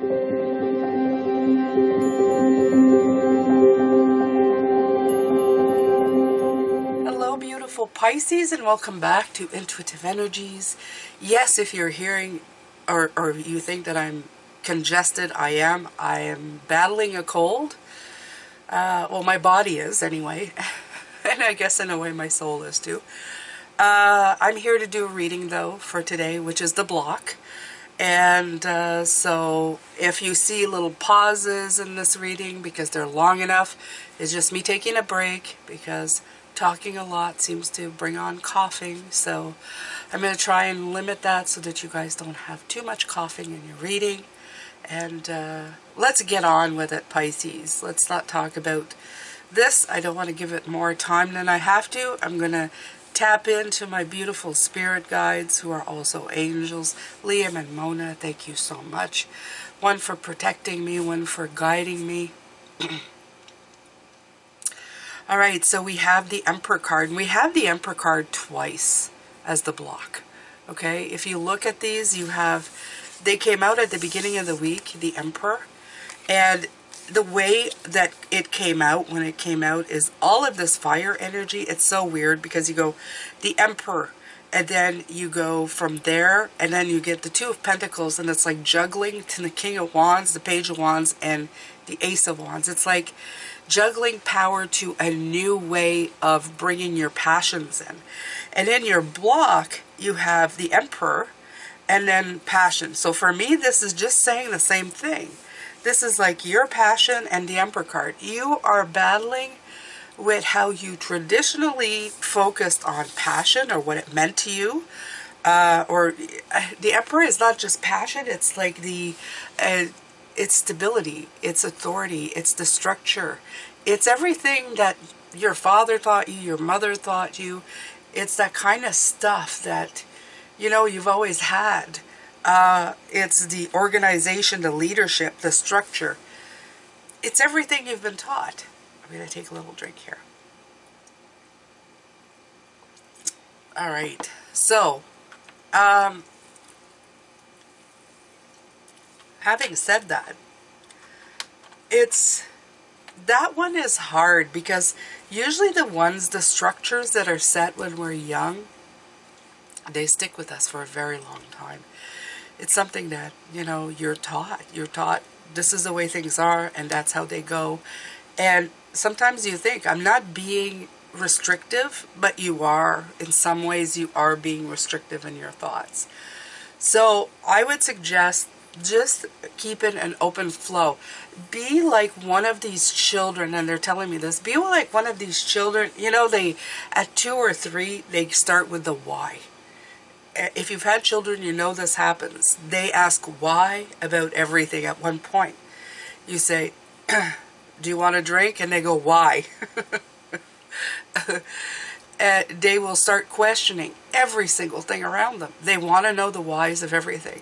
Hello, beautiful Pisces, and welcome back to Intuitive Energies. Yes, if you're hearing or you think that I'm congested, I am. I am battling a cold. Well, my body is anyway, and I guess in a way my soul is too. I'm here to do a reading though for today, which is the block. And so if you see little pauses in this reading because they're long enough, it's just me taking a break because talking a lot seems to bring on coughing. So I'm going to try and limit that so that you guys don't have too much coughing in your reading. And let's get on with it, Pisces. Let's not talk about this. I don't want to give it more time than I have to. I'm going to tap into my beautiful spirit guides who are also angels. Liam and Mona, thank you so much. One for protecting me, one for guiding me. All right, so we have the Emperor card, and we have the Emperor card twice as the block. Okay, if you look at these, you have, they came out at the beginning of the week, the Emperor, and the way that it came out, when it came out, is all of this fire energy. It's so weird because you go the Emperor, and then you go from there, and then you get the Two of Pentacles, and it's like juggling to the King of Wands, the Page of Wands, and the Ace of Wands. It's like juggling power to a new way of bringing your passions in. And in your block, you have the Emperor, and then passion. So for me, this is just saying the same thing. This is like your passion and the Emperor card. You are battling with how you traditionally focused on passion or what it meant to you. Or the Emperor is not just passion. It's like it's stability, it's authority, it's the structure. It's everything that your father taught you, your mother taught you. It's that kind of stuff that, you know, you've always had. It's the organization, the leadership, the structure. It's everything you've been taught. I'm going to take a little drink here. All right. So, having said that, that one is hard because usually the structures that are set when we're young, they stick with us for a very long time. It's something that, you know, you're taught. You're taught this is the way things are and that's how they go. And sometimes you think, I'm not being restrictive, but you are. In some ways, you are being restrictive in your thoughts. So I would suggest just keeping an open flow. Be like one of these children, and they're telling me this, be like one of these children, you know, they, at 2 or 3, they start with the why. If you've had children, you know this happens. They ask why about everything at one point. You say, do you want a drink? And they go, why? They will start questioning every single thing around them. They want to know the whys of everything.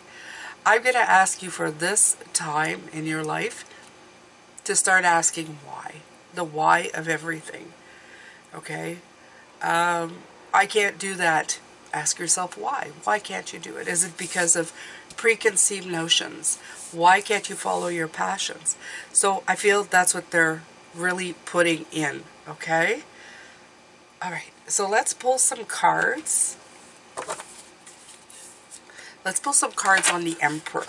I'm going to ask you for this time in your life to start asking why. The why of everything. Okay? I can't do that. Ask yourself why. Why can't you do it? Is it because of preconceived notions? Why can't you follow your passions? So I feel that's what they're really putting in. Okay? All right. So let's pull some cards. Let's pull some cards on the Emperor.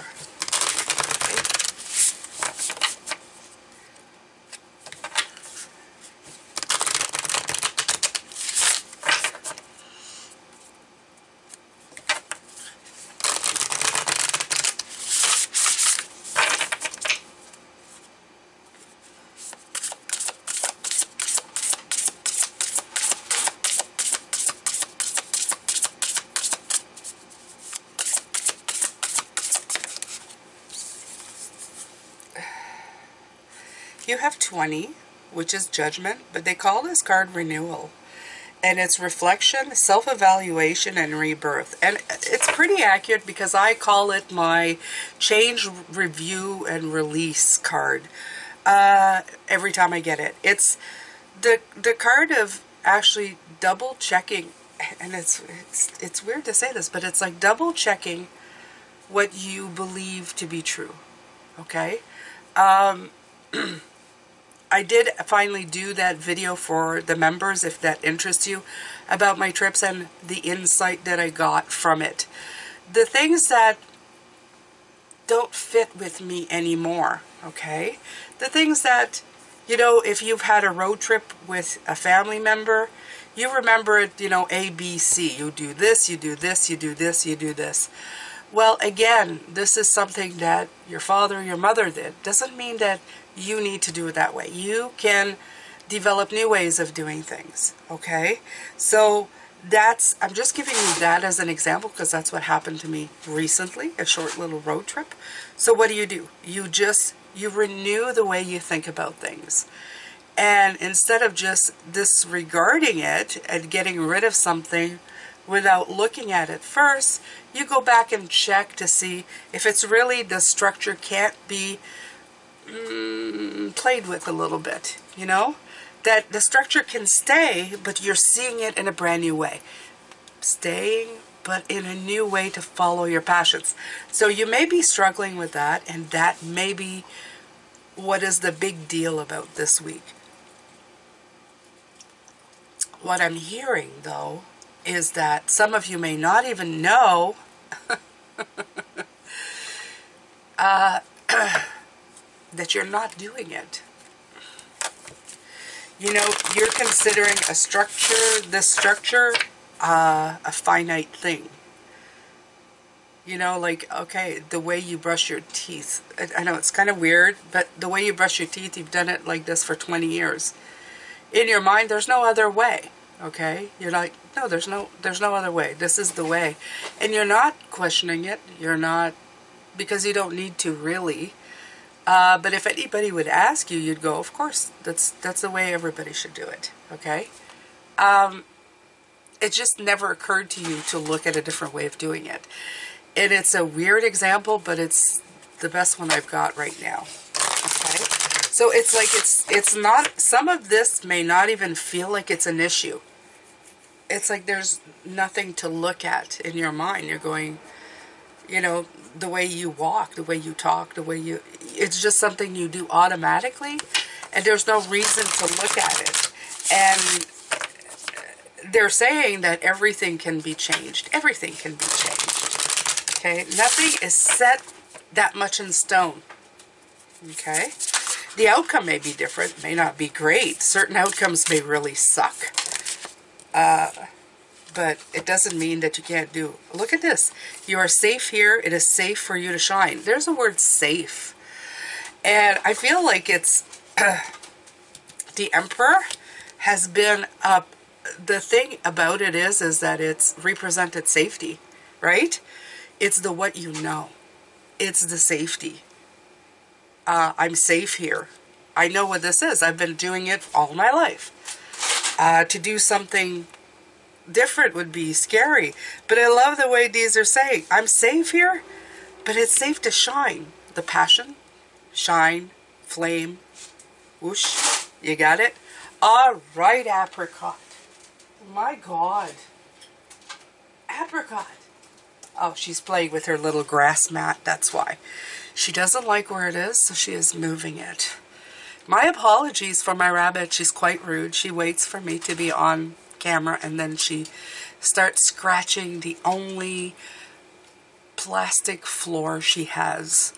Okay. You have 20, which is judgment, but they call this card renewal. And it's reflection, self-evaluation, and rebirth. And it's pretty accurate because I call it my change, review, and release card every time I get it. It's the card of actually double checking, and it's weird to say this, but it's like double checking what you believe to be true. okay? I did finally do that video for the members, if that interests you, about my trips and the insight that I got from it. The things that don't fit with me anymore, okay? The things that, you know, if you've had a road trip with a family member, you remember it, you know, A, B, C. You do this, you do this, you do this, you do this. Well, again, this is something that your father, your mother did. Doesn't mean that you need to do it that way. You can develop new ways of doing things, okay? So that's, I'm just giving you that as an example because that's what happened to me recently, a short little road trip. So what do? You renew the way you think about things. And instead of just disregarding it and getting rid of something without looking at it first, you go back and check to see if it's really the structure can't be played with a little bit, you know? That the structure can stay, but you're seeing it in a brand new way. Staying, but in a new way to follow your passions. So you may be struggling with that, and that may be what is the big deal about this week. What I'm hearing, though, is that some of you may not even know that you're not doing it. You know, you're considering this structure, a finite thing. You know, like, okay, the way you brush your teeth. I know it's kind of weird, but the way you brush your teeth, you've done it like this for 20 years. In your mind, there's no other way, okay? You're like, no, there's no other way. This is the way. And you're not questioning it. You're not, because you don't need to really. But if anybody would ask you, you'd go, of course, that's the way everybody should do it, okay? It just never occurred to you to look at a different way of doing it. And it's a weird example, but it's the best one I've got right now, okay? So it's like, it's not, some of this may not even feel like it's an issue. It's like there's nothing to look at in your mind. You're going, you know, the way you walk, the way you talk, the way you, it's just something you do automatically, and there's no reason to look at it. And they're saying that everything can be changed. Everything can be changed, okay? Nothing is set that much in stone, okay? The outcome may be different, may not be great. Certain outcomes may really suck. But it doesn't mean that you can't do. Look at this. You are safe here. It is safe for you to shine. There's a word safe. And I feel like it's the Emperor has been the thing about it is that it's represented safety, right? It's the what you know. It's the safety. I'm safe here. I know what this is. I've been doing it all my life. To do something different would be scary. But I love the way these are saying, I'm safe here, but it's safe to shine. The passion, shine, flame, whoosh. You got it? All right, apricot. My God. Apricot. Oh, she's playing with her little grass mat. That's why. She doesn't like where it is, so she is moving it. My apologies for my rabbit. She's quite rude. She waits for me to be on camera, and then she starts scratching the only plastic floor she has,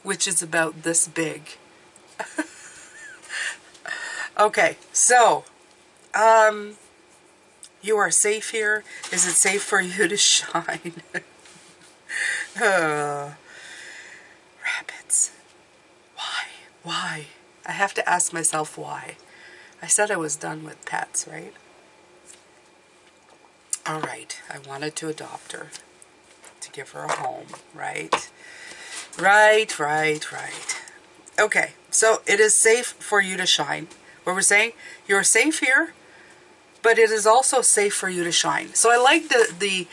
which is about this big. Okay, so you are safe here. Is it safe for you to shine? Rabbits. Why? I have to ask myself why. I said I was done with pets, right? All right, I wanted to adopt her, to give her a home, right? Right. Okay, so it is safe for you to shine. What we're saying, you're safe here, but it is also safe for you to shine. So I like the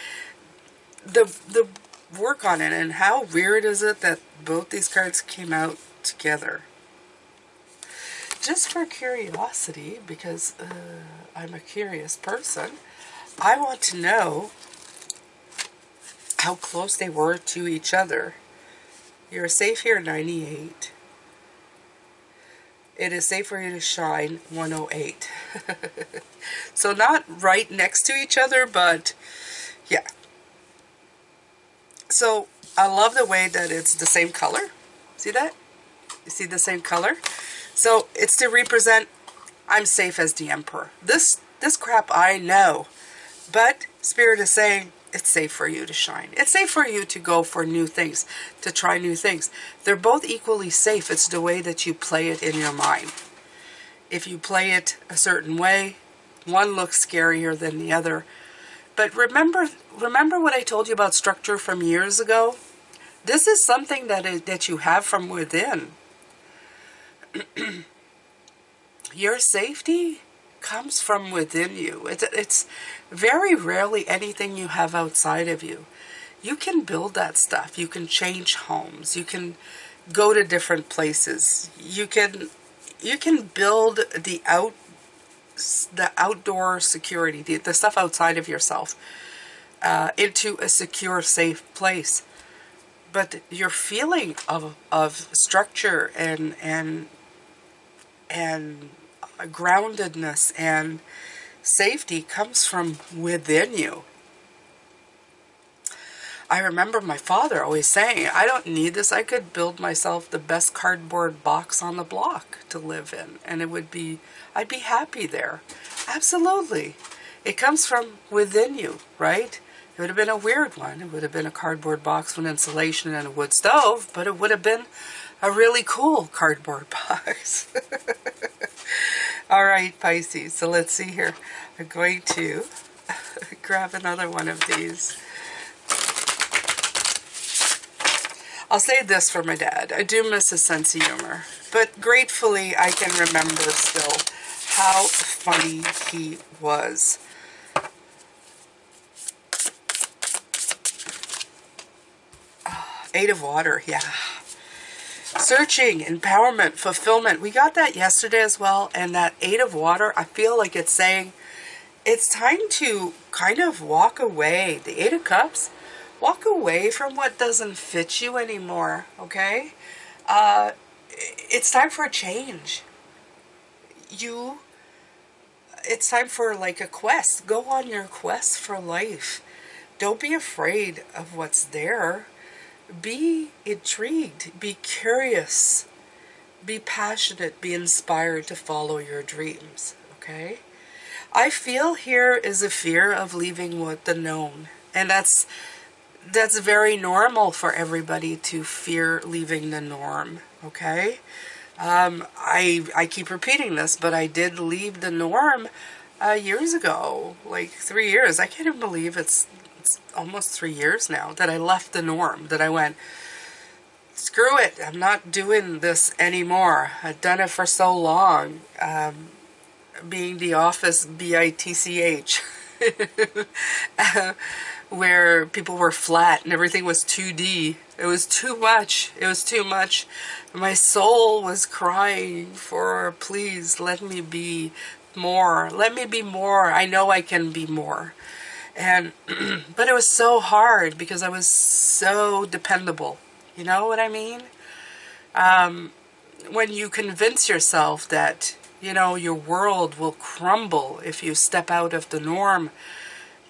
work on it, and how weird is it that both these cards came out together? Just for curiosity, because I'm a curious person, I want to know how close they were to each other. You're safe here, 98. It is safe for you to shine, 108. So not right next to each other, but yeah. So I love the way that it's the same color. See that? You see the same color? So it's to represent I'm safe as the Emperor. This crap I know. But Spirit is saying it's safe for you to shine. It's safe for you to go for new things, to try new things. They're both equally safe. It's the way that you play it in your mind. If you play it a certain way, one looks scarier than the other. But remember what I told you about structure from years ago? This is something that you have from within. Your safety comes from within you. It's very rarely anything you have outside of you. You can build that stuff. You can change homes. You can go to different places. You can build the outdoor security, the stuff outside of yourself, into a secure, safe place. But your feeling of structure and groundedness and safety comes from within you. I remember my father always saying, I don't need this. I could build myself the best cardboard box on the block to live in, and I'd be happy there. Absolutely. It comes from within you, right? It would have been a weird one. It would have been a cardboard box with insulation and a wood stove, but it would have been a really cool cardboard box. All right, Pisces. So let's see here. I'm going to grab another one of these. I'll say this for my dad. I do miss his sense of humor, but gratefully I can remember still how funny he was. Eight of Water, yeah. Searching, empowerment, fulfillment. We got that yesterday as well, and that Eight of Water, I feel like it's saying it's time to kind of walk away. The Eight of Cups, walk away from what doesn't fit you anymore, okay? It's time for a change. It's time for like a quest. Go on your quest for life. Don't be afraid of what's there. Be intrigued, be curious, be passionate, be inspired to follow your dreams, okay? I feel here is a fear of leaving what the known, and that's very normal for everybody to fear leaving the norm, okay? I keep repeating this, but I did leave the norm years ago, like 3 years. I can't even believe it's almost 3 years now that I left the norm, that I went, screw it, I'm not doing this anymore. I've done it for so long, being the office bitch, where people were flat and everything was 2D. It was too much. It was too much. My soul was crying for, please, let me be more. Let me be more. I know I can be more. And but it was so hard because I was so dependable. You know what I mean? When you convince yourself that, you know, your world will crumble if you step out of the norm,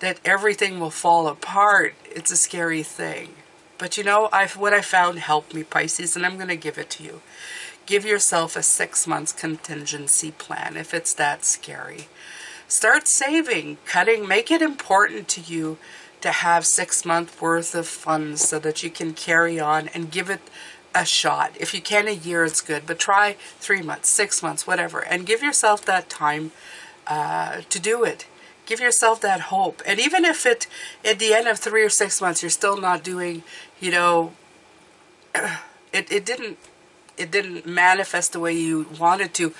that everything will fall apart, it's a scary thing. But you know, what I found helped me, Pisces, and I'm going to give it to you. Give yourself a 6 months contingency plan if it's that scary. Start saving, cutting, make it important to you to have 6 months worth of funds so that you can carry on and give it a shot. If you can, a year, it's good, but try 3 months, 6 months, whatever, and give yourself that time to do it. Give yourself that hope. And even if at the end of 3 or 6 months, you're still not doing, you know, it didn't manifest the way you wanted to,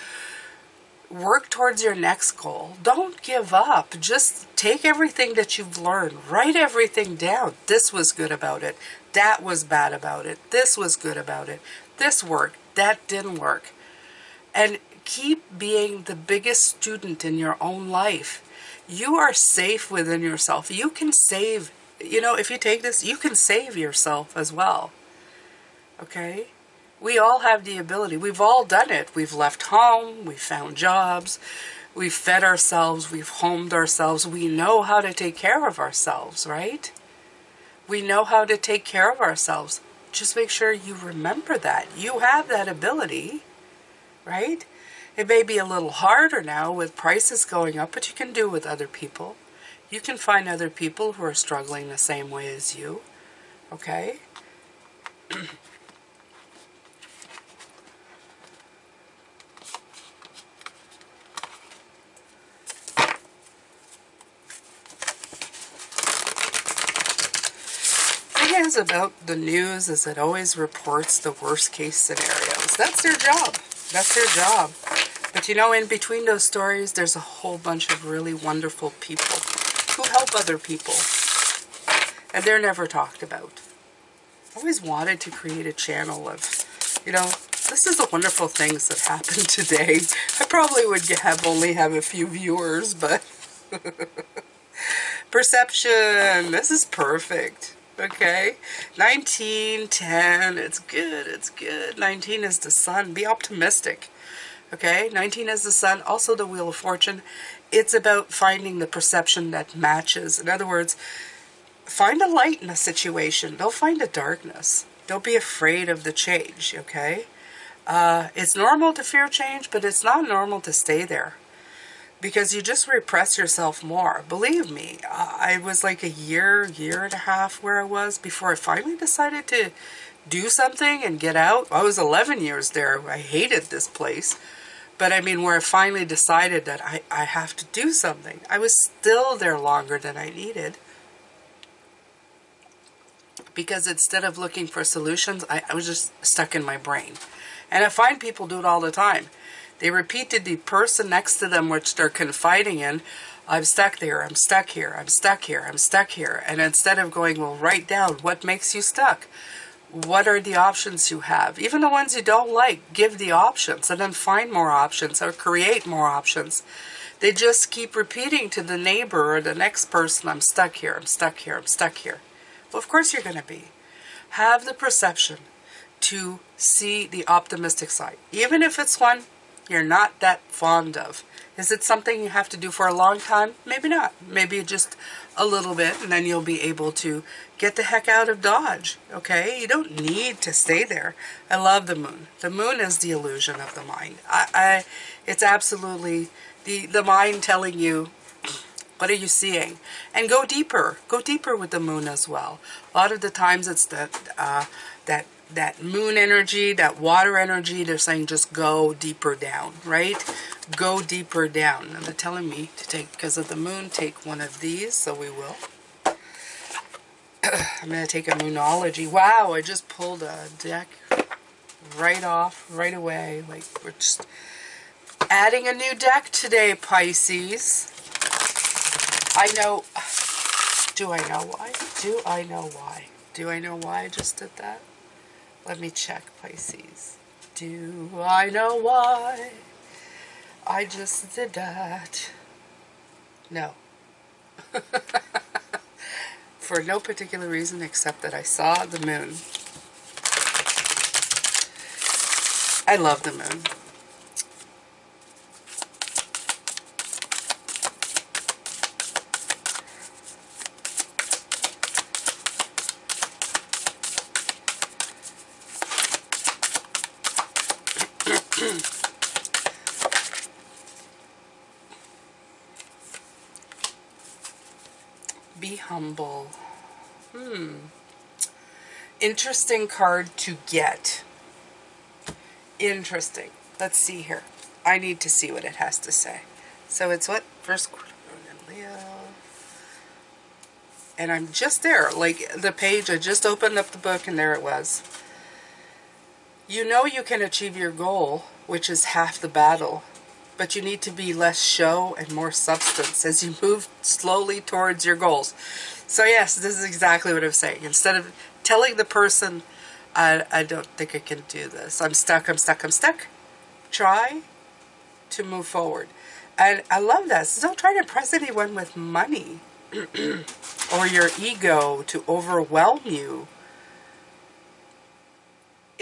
work towards your next goal. Don't give up. Just take everything that you've learned. Write everything down. This was good about it. That was bad about it. This was good about it. This worked. That didn't work. And keep being the biggest student in your own life. You are safe within yourself. You can save, you know, if you take this, you can save yourself as well. okay? We all have the ability. We've all done it. We've left home. We've found jobs. We've fed ourselves. We've homed ourselves. We know how to take care of ourselves, right? We know how to take care of ourselves. Just make sure you remember that. You have that ability, right? It may be a little harder now with prices going up, but you can do it with other people. You can find other people who are struggling the same way as you, okay? Thing is about the news is it always reports the worst case scenarios. That's their job. That's their job. But you know, in between those stories, there's a whole bunch of really wonderful people who help other people. And they're never talked about. I always wanted to create a channel of, you know, this is the wonderful things that happened today. I probably would only have a few viewers, but perception, this is perfect. Okay, 19, 10, it's good, it's good. 19 is the sun, be optimistic. Okay, 19 is the sun, also the Wheel of Fortune. It's about finding the perception that matches. In other words, find a light in a situation. Don't find a darkness. Don't be afraid of the change, okay? It's normal to fear change, but it's not normal to stay there. Because you just repress yourself more. Believe me, I was like a year and a half where I was before I finally decided to do something and get out. I was 11 years there. I hated this place. But I mean, where I finally decided that I have to do something. I was still there longer than I needed. Because instead of looking for solutions, I was just stuck in my brain. And I find people do it all the time. They repeat to the person next to them which they're confiding in, I'm stuck there, I'm stuck here, I'm stuck here, I'm stuck here. And instead of going, well, write down what makes you stuck. What are the options you have? Even the ones you don't like, give the options and then find more options or create more options. They just keep repeating to the neighbor or the next person, I'm stuck here, I'm stuck here, I'm stuck here. Well, of course you're going to be. Have the perception to see the optimistic side. Even if it's one you're not that fond of. Is it something you have to do for a long time? Maybe not. Maybe just a little bit, and then you'll be able to get the heck out of Dodge, okay? You don't need to stay there. I love the moon. The moon is the illusion of the mind. It's absolutely the mind telling you, what are you seeing? And go deeper. Go deeper with the moon as well. A lot of the times it's that moon energy, that water energy, they're saying just go deeper down, right? Go deeper down. And they're telling me to take, because of the moon, take one of these, so we will. I'm going to take a Moonology. Wow, I just pulled a deck right off, right away. Like, we're just adding a new deck today, Pisces. I know. Do I know why? Do I know why? Do I know why I just did that? Let me check, Pisces. Do I know why I just did that? No. For no particular reason except that I saw the moon. I love the moon. Be humble. Interesting card to get. Interesting. Let's see here. I need to see what it has to say. So it's what? First quarter moon in Leo. And I'm just there. Like the page, I just opened up the book and there it was. You know you can achieve your goal, which is half the battle. But you need to be less show and more substance as you move slowly towards your goals. So yes, this is exactly what I'm saying. Instead of telling the person, I don't think I can do this. I'm stuck, I'm stuck, I'm stuck. Try to move forward. And I love that. So don't try to impress anyone with money or your ego to overwhelm you.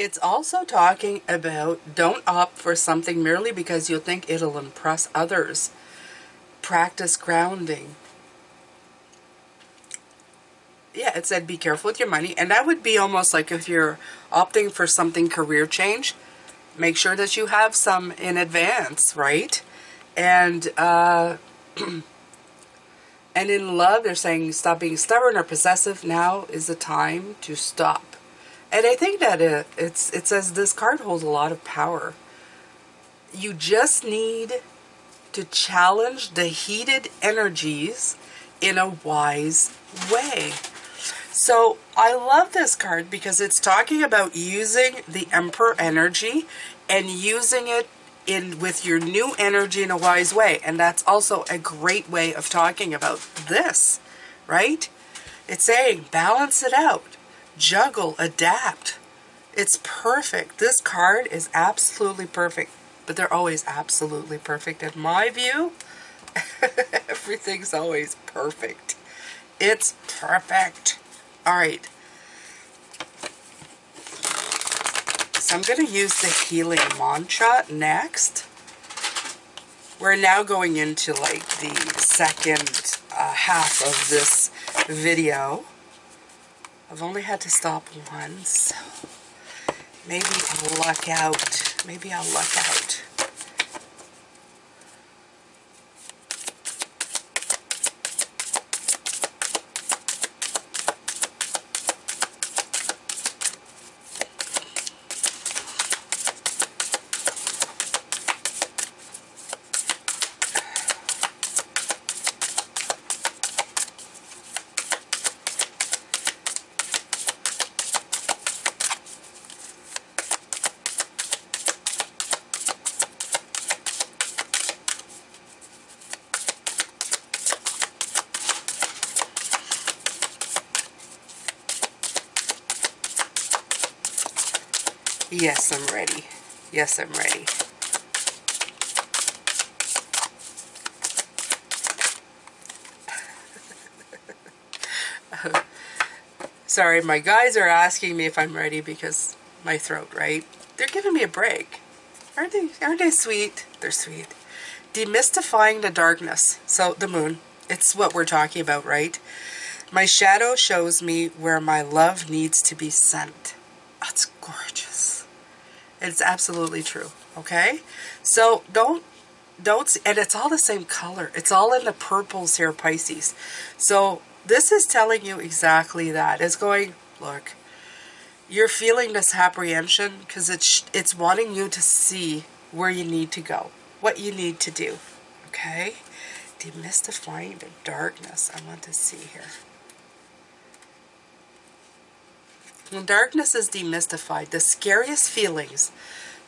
It's also talking about don't opt for something merely because you think it'll impress others. Practice grounding. Yeah, it said be careful with your money. And that would be almost like if you're opting for something career change, make sure that you have some in advance, right? And and in love, they're saying stop being stubborn or possessive. Now is the time to stop. And I think that it says this card holds a lot of power. You just need to challenge the heated energies in a wise way. So I love this card because it's talking about using the Emperor energy and using it in with your new energy in a wise way. And that's also a great way of talking about this, right? It's saying balance it out, juggle, adapt. It's perfect. This card is absolutely perfect, but they're always absolutely perfect. In my view, everything's always perfect. It's perfect. All right. So I'm going to use the healing mantra next. We're now going into like the second half of this video. I've only had to stop once, so maybe I'll luck out. Maybe I'll luck out. Yes, I'm ready. Yes, I'm ready. Sorry, my guys are asking me if I'm ready because my throat, right? They're giving me a break. Aren't they sweet? They're sweet. Demystifying the darkness. So the moon, it's what we're talking about, right? My shadow shows me where my love needs to be sent. That's gorgeous. It's absolutely true, okay? So don't, and it's all the same color. It's all in the purples here, Pisces. So this is telling you exactly that. It's going, look, you're feeling this apprehension because it's wanting you to see where you need to go, what you need to do, okay? Demystifying the darkness. I want to see here. When darkness is demystified, the scariest feelings,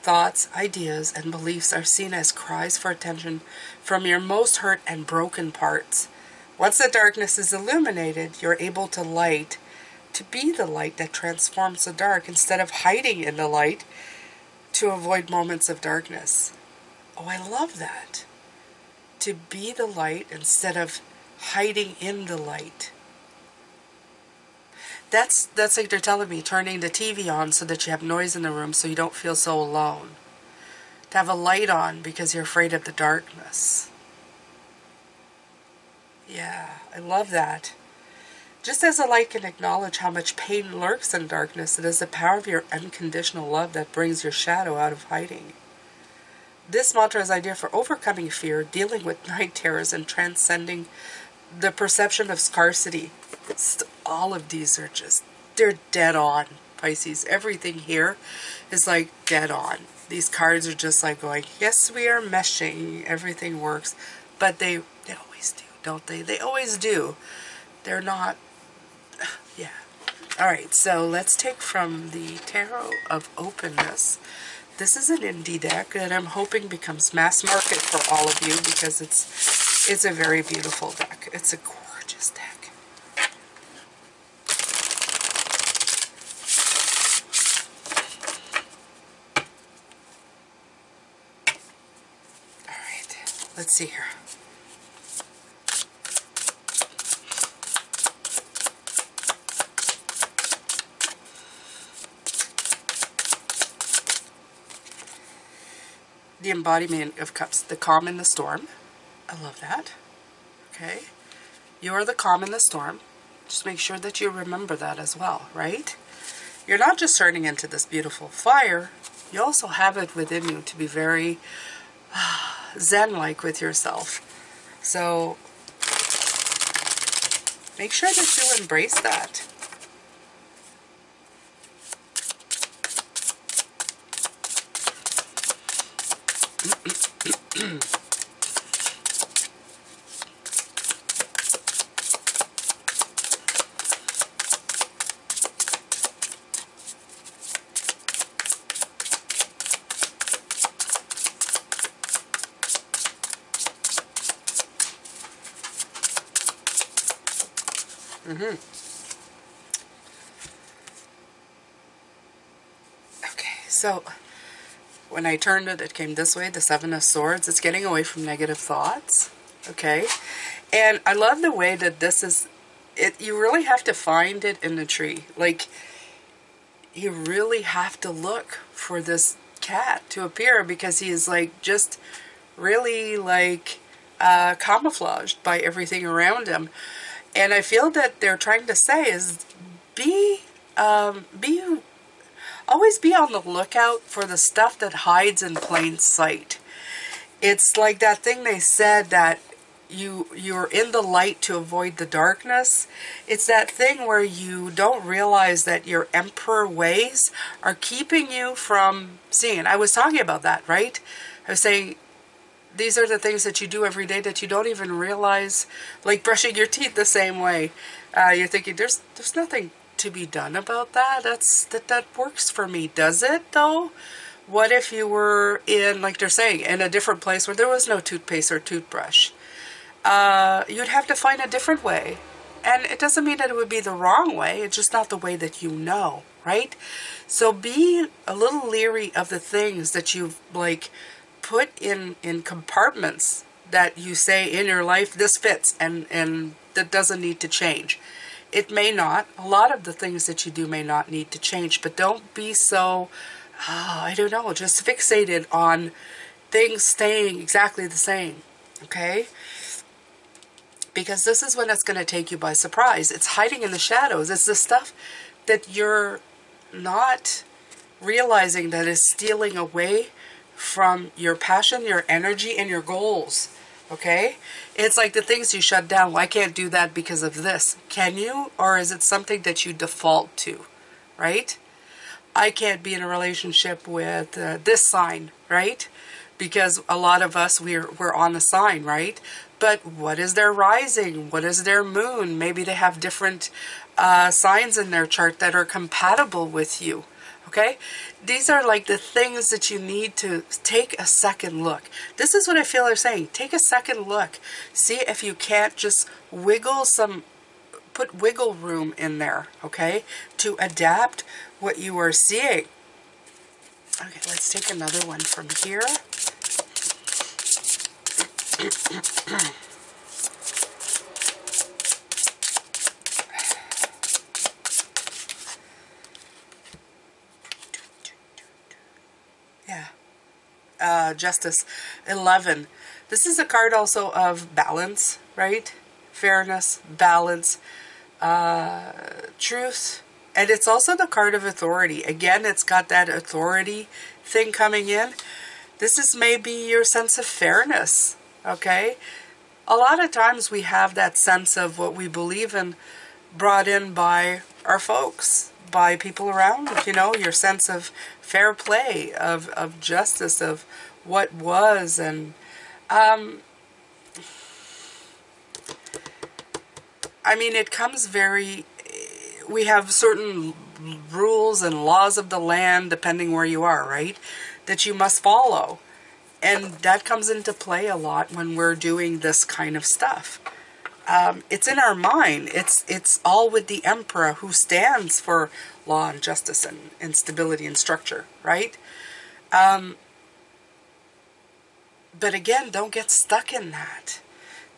thoughts, ideas, and beliefs are seen as cries for attention from your most hurt and broken parts. Once the darkness is illuminated, you're able to be the light that transforms the dark instead of hiding in the light to avoid moments of darkness. Oh, I love that. To be the light instead of hiding in the light. That's like they're telling me, turning the TV on so that you have noise in the room so you don't feel so alone. To have a light on because you're afraid of the darkness. Yeah, I love that. Just as a light can acknowledge how much pain lurks in darkness, it is the power of your unconditional love that brings your shadow out of hiding. This mantra is ideal for overcoming fear, dealing with night terrors, and transcending the perception of scarcity. All of these are just, they're dead on, Pisces. Everything here is like dead on. These cards are just like going, yes, we are meshing, everything works. But they always do, don't they? They always do. They're not, yeah. All right, so let's take from the Tarot of Openness. This is an indie deck that I'm hoping becomes mass market for all of you because it's a very beautiful deck. It's a gorgeous deck. All right, let's see here. the embodiment of cups, the calm in the storm. I love that. Okay. You are the calm in the storm. Just make sure that you remember that as well, right? You're not just turning into this beautiful fire. You also have it within you to be very zen-like with yourself. So make sure that you embrace that. Okay, so when I turned it, it came this way, the Seven of Swords. It's getting away from negative thoughts, okay? And I love the way that this is, you really have to find it in the tree. Like, you really have to look for this cat to appear, because he is like just really like camouflaged by everything around him. And I feel that they're trying to say is always be on the lookout for the stuff that hides in plain sight. It's like that thing they said, that you're in the light to avoid the darkness. It's that thing where you don't realize that your emperor ways are keeping you from seeing. I was talking about that, right? I was saying, these are the things that you do every day that you don't even realize, like brushing your teeth the same way. You're thinking, there's nothing to be done about that. That works for me. Does it though? What if you were in, like they're saying, in a different place where there was no toothpaste or toothbrush? You'd have to find a different way. And it doesn't mean that it would be the wrong way. It's just not the way that you know, right? So be a little leery of the things that you've like put in compartments that you say in your life, this fits and that doesn't need to change. It may not. A lot of the things that you do may not need to change, but don't be so, I don't know, just fixated on things staying exactly the same, okay? Because this is when it's going to take you by surprise. It's hiding in the shadows. It's the stuff that you're not realizing that is stealing away from your passion, your energy, and your goals. Okay? It's like the things you shut down. Well, I can't do that because of this. Can you? Or is it something that you default to? Right? I can't be in a relationship with this sign, right? Because a lot of us, we're on a sign, right? But what is their rising? What is their moon? Maybe they have different signs in their chart that are compatible with you. Okay? These are like the things that you need to take a second look. This is what I feel they're saying. Take a second look. See if you can't just put wiggle room in there, okay? To adapt what you are seeing. Okay, let's take another one from here. Yeah. Justice 11. This is a card also of balance, right? Fairness, balance, truth. And it's also the card of authority. Again, it's got that authority thing coming in. This is maybe your sense of fairness, okay? A lot of times we have that sense of what we believe in brought in by our folks, by people around, you know, your sense of fair play, of justice, of what was. And I mean, it comes very, we have certain rules and laws of the land, depending where you are, right, that you must follow. And that comes into play a lot when we're doing this kind of stuff. It's in our mind. It's all with the Emperor, who stands for law and justice and stability and structure, right? But again, don't get stuck in that.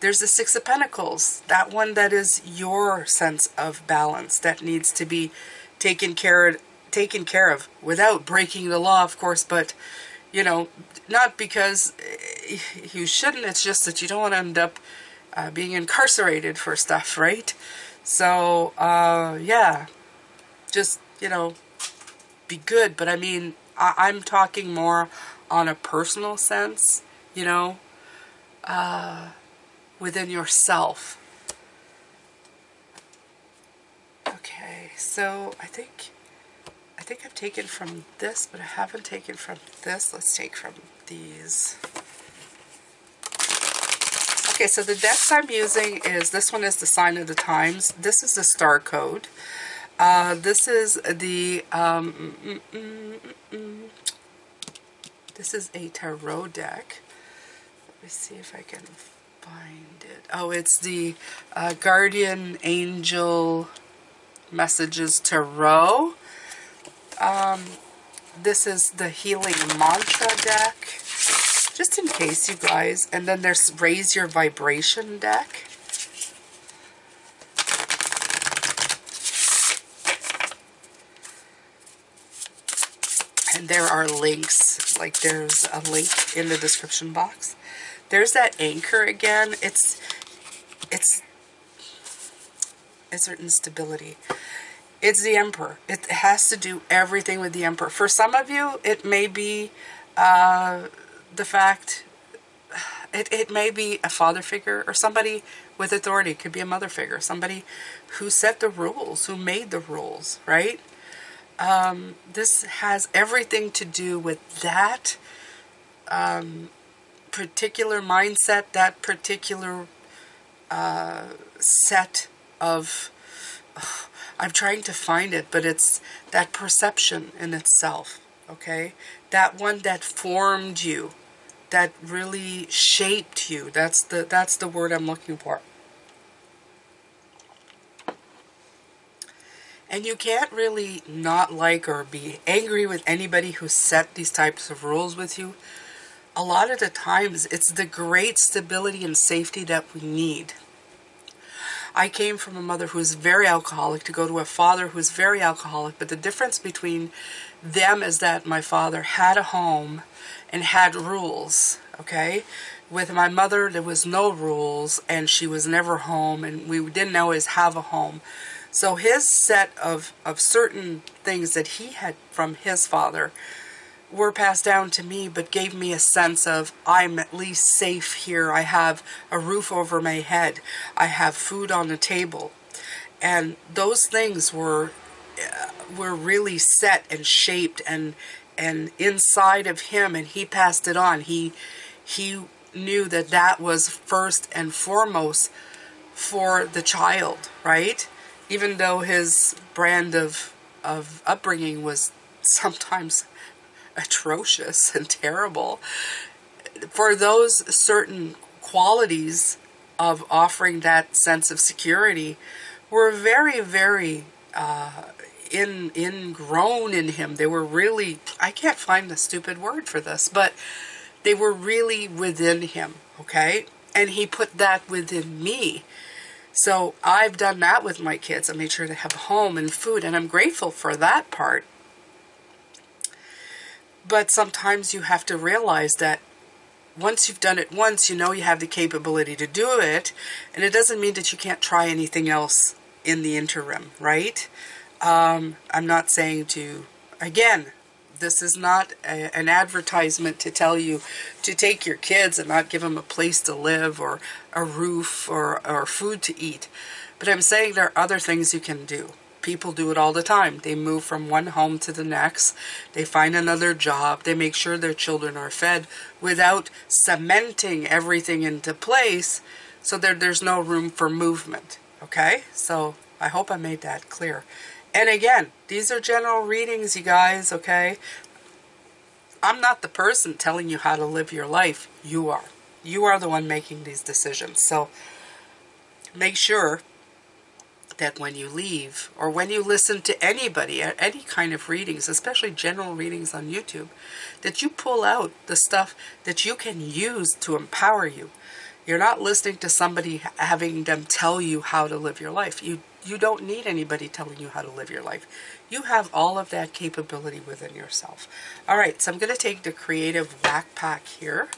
There's the Six of Pentacles, that one that is your sense of balance that needs to be taken care of without breaking the law, of course, but You know, not because you shouldn't, it's just that you don't want to end up being incarcerated for stuff, right? So, yeah, just, you know, be good. But I mean, I'm talking more on a personal sense, you know, within yourself. Okay, so I think I've taken from this, but I haven't taken from this. Let's take from these. Okay, so the decks I'm using is, this one is the Sign of the Times. This is the Star Code. This is the, this is a tarot deck. Let me see if I can find it. Oh, it's the Guardian Angel Messages Tarot. This is the Healing Mantra deck, just in case, you guys. And then there's Raise Your Vibration deck. And there are links, like there's a link in the description box. There's that anchor again. It's instability. It's the Emperor. It has to do everything with the Emperor. For some of you, it may be the fact, it may be a father figure or somebody with authority. It could be a mother figure, somebody who set the rules, who made the rules, right? This has everything to do with that particular mindset, that particular set of, I'm trying to find it, but it's that perception in itself, okay? That one that formed you, that really shaped you. That's the word I'm looking for. And you can't really not like or be angry with anybody who set these types of rules with you. A lot of the times, it's the great stability and safety that we need. I came from a mother who was very alcoholic to go to a father who was very alcoholic, but the difference between them is that my father had a home and had rules, okay? With my mother, there was no rules, and she was never home, and we didn't always have a home. So his set of certain things that he had from his father were passed down to me, but gave me a sense of, I'm at least safe here. I have a roof over my head. I have food on the table. And those things were really set and shaped and inside of him, and he passed it on. He knew that that was first and foremost for the child, right? Even though his brand of upbringing was sometimes atrocious and terrible, for those certain qualities of offering that sense of security were very, very ingrown in him. They were really, I can't find the stupid word for this, but they were really within him, okay? And he put that within me. So I've done that with my kids. I made sure they have a home and food, and I'm grateful for that part. But sometimes you have to realize that once you've done it once, you know you have the capability to do it, and it doesn't mean that you can't try anything else in the interim, right? I'm not saying to, again, this is not an advertisement to tell you to take your kids and not give them a place to live or a roof or food to eat. But I'm saying there are other things you can do. People do it all the time. They move from one home to the next. They find another job. They make sure their children are fed without cementing everything into place so that there's no room for movement. Okay? So I hope I made that clear. And again, these are general readings, you guys, okay? I'm not the person telling you how to live your life. You are. You are the one making these decisions. So make sure that when you leave or when you listen to anybody, any kind of readings, especially general readings on YouTube, that you pull out the stuff that you can use to empower you. You're not listening to somebody having them tell you how to live your life. You don't need anybody telling you how to live your life. You have all of that capability within yourself. All right, so I'm going to take the Creative Whack Pack here.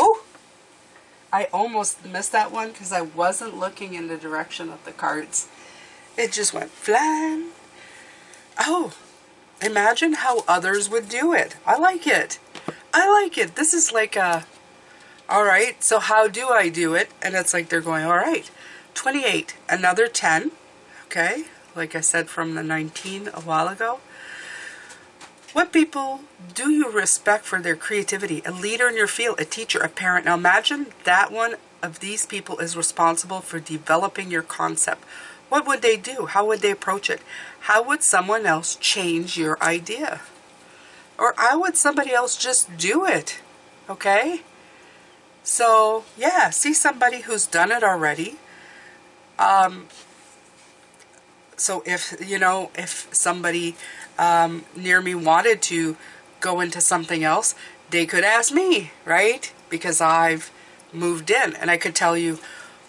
Oh, I almost missed that one because I wasn't looking in the direction of the cards. It just went flying. Oh, imagine how others would do it. I like it. I like it. This is like a, all right, so how do I do it? And it's like they're going, all right, 28, another 10, okay? Like I said from the 19 a while ago. What people do you respect for their creativity? A leader in your field, a teacher, a parent. Now imagine that one of these people is responsible for developing your concept. What would they do? How would they approach it? How would someone else change your idea? Or how would somebody else just do it? Okay? So, yeah, see somebody who's done it already. So if, if somebody near me wanted to go into something else, they could ask me, right? Because I've moved in and I could tell you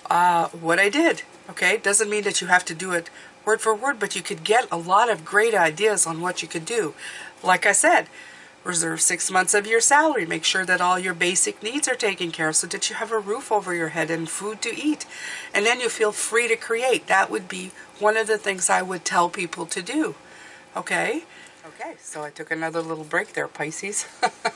what I did, okay? Doesn't mean that you have to do it word for word, but you could get a lot of great ideas on what you could do. Like I said, reserve 6 months of your salary. Make sure that all your basic needs are taken care of so that you have a roof over your head and food to eat. And then you feel free to create. That would be one of the things I would tell people to do. Okay? Okay, so I took another little break there, Pisces. But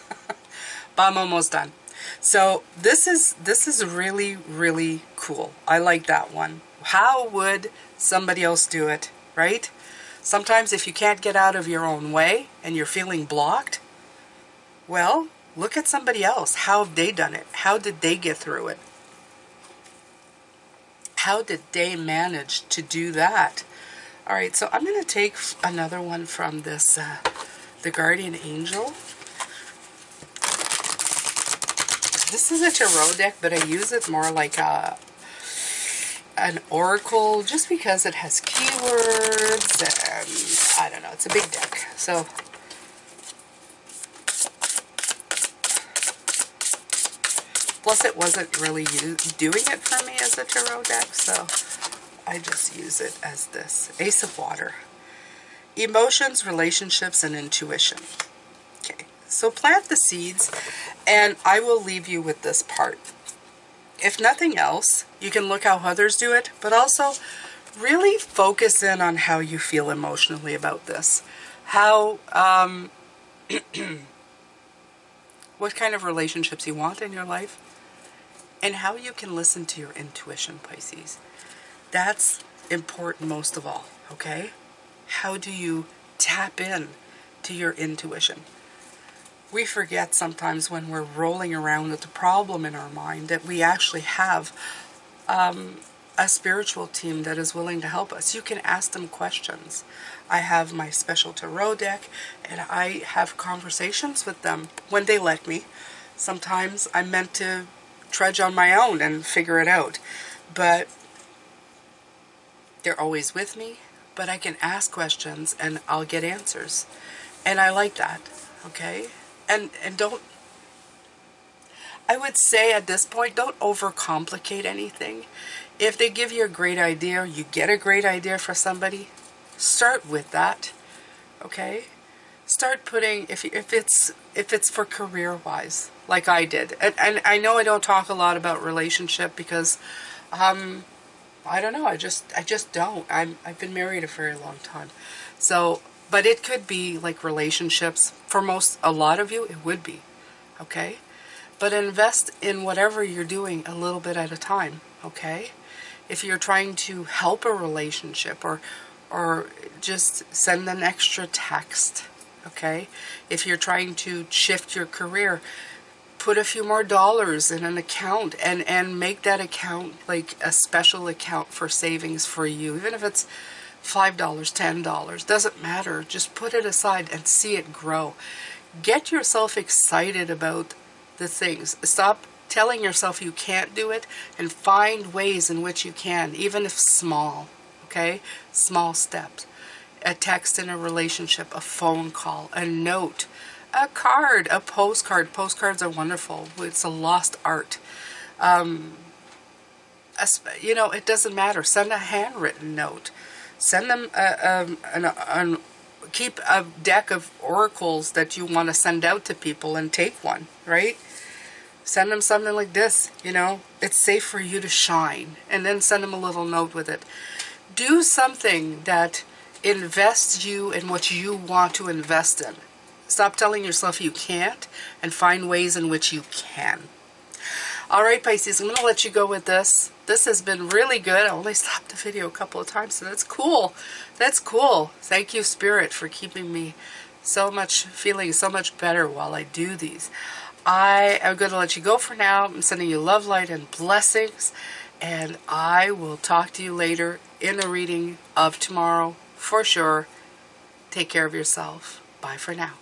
I'm almost done. So this is really, really cool. I like that one. How would somebody else do it, right? Sometimes if you can't get out of your own way and you're feeling blocked, well, look at somebody else. How have they done it? How did they get through it? How did they manage to do that? All right, so I'm going to take another one from this, the Guardian Angel. This is a tarot deck, but I use it more like an oracle just because it has keywords and I don't know, it's a big deck. So plus it wasn't really doing it for me as a tarot deck, so I just use it as this. Ace of Water. Emotions, relationships, and intuition. Okay, so plant the seeds and I will leave you with this part. If nothing else, you can look how others do it, but also really focus in on how you feel emotionally about this. How, what kind of relationships you want in your life, and how you can listen to your intuition, Pisces. That's important most of all, okay? How do you tap in to your intuition? We forget sometimes when we're rolling around with the problem in our mind that we actually have a spiritual team that is willing to help us. You can ask them questions. I have my special tarot deck and I have conversations with them when they let me. Sometimes I'm meant to trudge on my own and figure it out, but they're always with me, but I can ask questions and I'll get answers. And I like that, okay? And don't, I would say at this point, don't overcomplicate anything. If they give you a great idea, or you get a great idea for somebody, start with that, okay? Start putting, if it's for career-wise, like I did. And I know I don't talk a lot about relationship because, I don't know, I just don't. I've been married a very long time. So, but it could be like relationships. For a lot of you, it would be, okay? But invest in whatever you're doing a little bit at a time, okay? If you're trying to help a relationship, or just send an extra text, okay? If you're trying to shift your career, put a few more dollars in an account and make that account like a special account for savings for you. Even if it's $5, $10, doesn't matter. Just put it aside and see it grow. Get yourself excited about the things. Stop telling yourself you can't do it and find ways in which you can, even if small, okay? Small steps. A text in a relationship, a phone call, a note, a card, a postcard. Postcards are wonderful. It's a lost art. You know, it doesn't matter. Send a handwritten note. Send them keep a deck of oracles that you want to send out to people and take one, right? Send them something like this, you know. It's safe for you to shine. And then send them a little note with it. Do something that invests you in what you want to invest in. Stop telling yourself you can't and find ways in which you can. All right, Pisces, I'm going to let you go with this. This has been really good. I only stopped the video a couple of times, so that's cool. That's cool. Thank you, Spirit, for keeping me feeling so much better while I do these. I am going to let you go for now. I'm sending you love, light, and blessings. And I will talk to you later in the reading of tomorrow, for sure. Take care of yourself. Bye for now.